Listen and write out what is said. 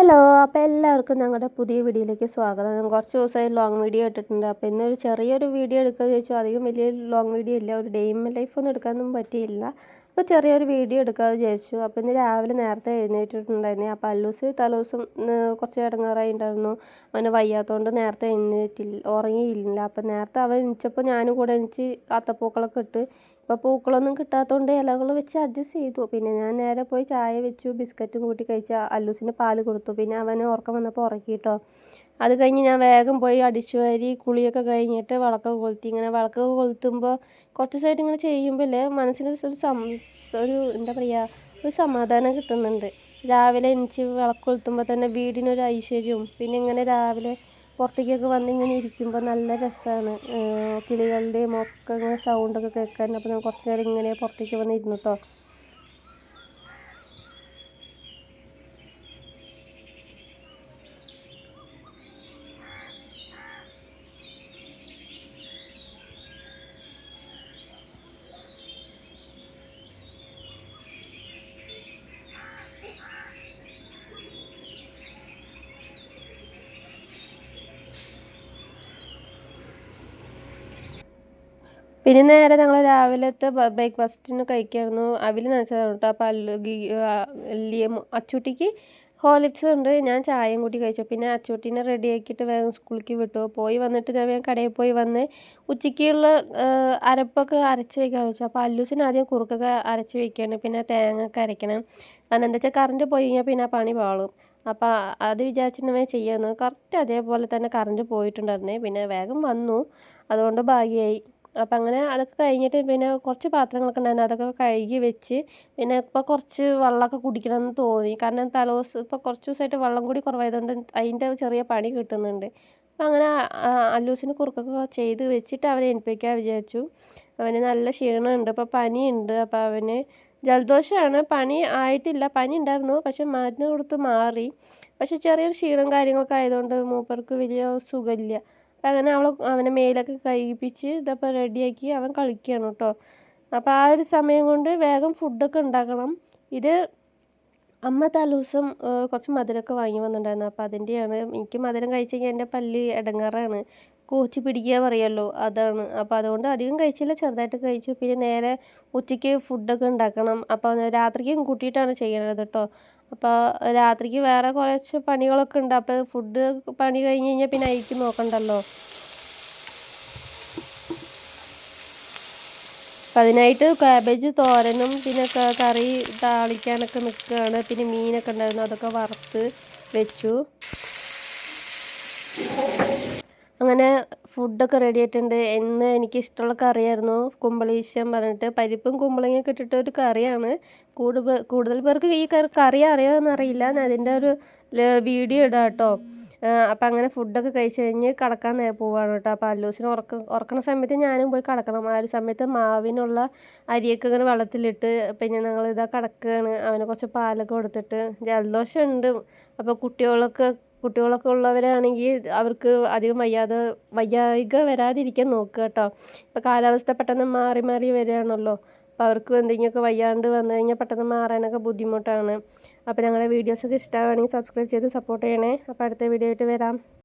Hello, അപ്പോൾ എല്ലാവർക്കും ഞങ്ങളുടെ പുതിയ വീഡിയോയിലേക്ക് സ്വാഗതം. ഞാൻ കുറച്ച് ദിവസമായി ലോങ് വീഡിയോ ഇട്ടിട്ടുണ്ട്. അപ്പോൾ ഇന്നൊരു ചെറിയൊരു വീഡിയോ എടുക്കാമെന്ന് ചോദിച്ചു. അധികം വലിയ ലോങ് വീഡിയോ ഇല്ല, ഒരു ഡേ ഇൻ മൈ ലൈഫ് ഒന്നും എടുക്കാനൊന്നും പറ്റിയില്ല. അപ്പോൾ ചെറിയൊരു വീഡിയോ എടുക്കാമെന്ന് വിചാരിച്ചു. അപ്പോൾ ഇന്ന് രാവിലെ നേരത്തെ എഴുന്നേറ്റിട്ടുണ്ടായിരുന്നു. അപ്പോൾ അല്ലൂസ് തലേദിവസം കുറച്ച് ഇടങ്ങാറായിട്ടുണ്ടായിരുന്നു. അവന് വയ്യാത്തതുകൊണ്ട് നേരത്തെ ഉറങ്ങിയില്ല. അപ്പോൾ നേരത്തെ അവൻ എണീച്ചപ്പോൾ ഞാനും കൂടെ എണീച്ച് അത്തപ്പൂക്കളൊക്കെ ഇട്ട്. ഇപ്പോൾ പൂക്കളൊന്നും കിട്ടാത്തതുകൊണ്ട് ഇലകൾ വെച്ച് അഡ്ജസ്റ്റ് ചെയ്തു. പിന്നെ ഞാൻ നേരെ പോയി ചായ വെച്ചു, ബിസ്ക്കറ്റും കൂട്ടി കഴിച്ച അല്ലൂസിന് പാല് കൊടുത്തു. പിന്നെ അവന് ഉറക്കം വന്നപ്പോൾ ഉറക്കിയിട്ടോ. അത് കഴിഞ്ഞ് ഞാൻ വേഗം പോയി അടിച്ചു വാരി കുളിയൊക്കെ കഴിഞ്ഞിട്ട് വിളക്കൊക്കെ കൊളുത്തി. ഇങ്ങനെ വിളക്കൊക്കെ കൊളുത്തുമ്പോൾ കുറച്ച് ദിവസമായിട്ട് ഇങ്ങനെ ചെയ്യുമ്പോൾ അല്ലേ മനസ്സിന് ഒരു എന്താ പറയുക, ഒരു സമാധാനം കിട്ടുന്നുണ്ട്. രാവിലെ എണീച്ച് വിളക്ക് കൊളുത്തുമ്പോൾ തന്നെ വീടിനൊരു ഐശ്വര്യവും, പിന്നെ ഇങ്ങനെ രാവിലെ പുറത്തേക്കൊക്കെ വന്നിങ്ങനെ ഇരിക്കുമ്പോൾ നല്ല രസമാണ്. കിളികളുടെയും ഒക്കെ ഇങ്ങനെ സൗണ്ടൊക്കെ കേൾക്കാൻ. അപ്പോൾ ഞാൻ കുറച്ച് നേരം ഇങ്ങനെ പുറത്തേക്ക് വന്നിരുന്നു കേട്ടോ. പിന്നെ നേരെ ഞങ്ങൾ രാവിലത്തെ ബ്രേക്ക്ഫാസ്റ്റിന് കഴിക്കായിരുന്നു. അവിൽ നനച്ചതാണ് കേട്ടോ. അപ്പോൾ അച്ചൂട്ടിക്ക് ഹോർലിക്സ് ഉണ്ട്. ഞാൻ ചായയും കൂട്ടി കഴിച്ചു. പിന്നെ അച്ചൂട്ടീനെ റെഡി ആക്കിയിട്ട് വേഗം സ്കൂളിലേക്ക് വിട്ടു. പോയി വന്നിട്ട് ഞാൻ വേഗം കടയിൽ പോയി വന്ന് ഉച്ചയ്ക്കുള്ള അരപ്പൊക്കെ അരച്ച് വയ്ക്കാൻ വെച്ചു. അപ്പോൾ അല്ലൂസിന് ആദ്യം കുറുക്കൊക്കെ അരച്ച് വയ്ക്കുകയാണ്. പിന്നെ തേങ്ങ ഒക്കെ അരയ്ക്കണം. കാരണം എന്താ വെച്ചാൽ കറണ്ട് പോയി കഴിഞ്ഞാൽ പിന്നെ ആ പണി പാളും. അപ്പോൾ അത് വിചാരിച്ചിട്ടുണ്ടെങ്കിൽ ചെയ്യുന്നത് കറക്റ്റ് അതേപോലെ തന്നെ കറണ്ട് പോയിട്ടുണ്ടായിരുന്നേ. പിന്നെ വേഗം വന്നു, അതുകൊണ്ട് ഭാഗ്യമായി. അപ്പം അങ്ങനെ അതൊക്കെ കഴിഞ്ഞിട്ട് പിന്നെ കുറച്ച് പാത്രങ്ങളൊക്കെ ഉണ്ടായിരുന്നു, അതൊക്കെ കഴുകി വെച്ച്. പിന്നെ ഇപ്പോൾ കുറച്ച് വെള്ളമൊക്കെ കുടിക്കണമെന്ന് തോന്നി. കാരണം തലേദിവസം ഇപ്പോൾ കുറച്ച് ദിവസമായിട്ട് വെള്ളം കൂടി കുറവായതുകൊണ്ട് അതിൻ്റെ ചെറിയ പണി കിട്ടുന്നുണ്ട്. അപ്പം അങ്ങനെ അല്ലൂസിന് കുറുക്കൊക്കെ ചെയ്ത് വെച്ചിട്ട് അവനെ എണിപ്പിക്കാൻ വിചാരിച്ചു. അവന് നല്ല ക്ഷീണമുണ്ട്, അപ്പോൾ പനിയുണ്ട്. അപ്പോൾ അവന് ജലദോഷമാണ്, പനി ആയിട്ടില്ല. പനി ഉണ്ടായിരുന്നു, പക്ഷെ മരുന്ന് കൊടുത്ത് മാറി. പക്ഷെ ചെറിയൊരു ക്ഷീണം കാര്യങ്ങളൊക്കെ ആയതുകൊണ്ട് മൂപ്പർക്ക് വലിയ സുഖമില്ല. അങ്ങനെ അവനെ മേലൊക്കെ കഴുകിപ്പിച്ച് ഇതപ്പോൾ റെഡിയാക്കി അവൻ കളിക്കുകയാണ് കേട്ടോ. അപ്പോൾ ആ ഒരു സമയം കൊണ്ട് വേഗം ഫുഡൊക്കെ ഉണ്ടാക്കണം. ഇത് അമ്മ തലേദിവസം കുറച്ച് മധുരമൊക്കെ വാങ്ങി വന്നിട്ടുണ്ടായിരുന്നു. അപ്പോൾ അതിൻ്റെയാണ്. എനിക്ക് മധുരം കഴിച്ച് കഴിഞ്ഞാൽ എൻ്റെ പല്ല് ഇടങ്ങാറാണ്, കോച്ചി പിടിക്കുക പറയുമല്ലോ, അതാണ്. അപ്പോൾ അതുകൊണ്ട് അധികം കഴിച്ചില്ല, ചെറുതായിട്ട് കഴിച്ചു. പിന്നെ നേരെ ഉച്ചയ്ക്ക് ഫുഡൊക്കെ ഉണ്ടാക്കണം. അപ്പോൾ രാത്രിക്കും കൂട്ടിയിട്ടാണ് ചെയ്യണത് കേട്ടോ. അപ്പോൾ രാത്രിക്ക് വേറെ കുറച്ച് പണികളൊക്കെ ഉണ്ട്. അപ്പോൾ ഫുഡ് പണി കഴിഞ്ഞ് കഴിഞ്ഞാൽ പിന്നെ അതിലേക്ക് നോക്കണ്ടല്ലോ. അപ്പം അതിനായിട്ട് കാബേജ് തോരനും പിന്നെ കറി താളിക്കാനൊക്കെ നിൽക്കുകയാണ്. പിന്നെ മീനൊക്കെ ഉണ്ടായിരുന്നു, അതൊക്കെ വറുത്ത് വെച്ചു. അങ്ങനെ ഫുഡൊക്കെ റെഡി ആയിട്ടുണ്ട്. ഇന്ന് എനിക്കിഷ്ടമുള്ള കറിയായിരുന്നു, കുമ്പളീശ്ശം പറഞ്ഞിട്ട്. പരിപ്പും കുമ്പളങ്ങയൊക്കെ ഇട്ടിട്ട് ഒരു കറിയാണ്. കൂടുതൽ പേർക്ക് ഈ കറി അറിയാമെന്നറിയില്ല. ഞാൻ അതിൻ്റെ ഒരു വീഡിയോ ഇടാം കേട്ടോ. അപ്പം അങ്ങനെ ഫുഡൊക്കെ കഴിച്ച് കഴിഞ്ഞ് കിടക്കാൻ പോവാണ് കേട്ടോ. അപ്പോൾ അല്ലൂസിന് ഉറക്കണ സമയത്ത് ഞാനും പോയി കിടക്കണം. ആ ഒരു സമയത്ത് മാവിനുള്ള അരിയൊക്കെ ഇങ്ങനെ വെള്ളത്തിലിട്ട് പിന്നെ ഞങ്ങൾ ഇതാ കിടക്കുകയാണ്. അവന് കുറച്ച് പാലൊക്കെ കൊടുത്തിട്ട്. ജലദോഷം ഉണ്ട്. അപ്പോൾ കുട്ടികളൊക്കെ ഉള്ളവരാണെങ്കിൽ അവർക്ക് അധികം വയ്യായിക വരാതിരിക്കാൻ നോക്കുക കേട്ടോ. ഇപ്പോൾ കാലാവസ്ഥ പെട്ടെന്ന് മാറി മാറി വരികയാണല്ലോ. അപ്പോൾ അവർക്ക് എന്തെങ്കിലുമൊക്കെ വയ്യാണ്ട് വന്നു കഴിഞ്ഞാൽ പെട്ടെന്ന് മാറാനൊക്കെ ബുദ്ധിമുട്ടാണ്. അപ്പോൾ ഞങ്ങളുടെ വീഡിയോസൊക്കെ ഇഷ്ടമാണെങ്കിൽ സബ്സ്ക്രൈബ് ചെയ്ത് സപ്പോർട്ട് ചെയ്യണേ. അപ്പോൾ അടുത്ത വീഡിയോ ആയിട്ട് വരാം.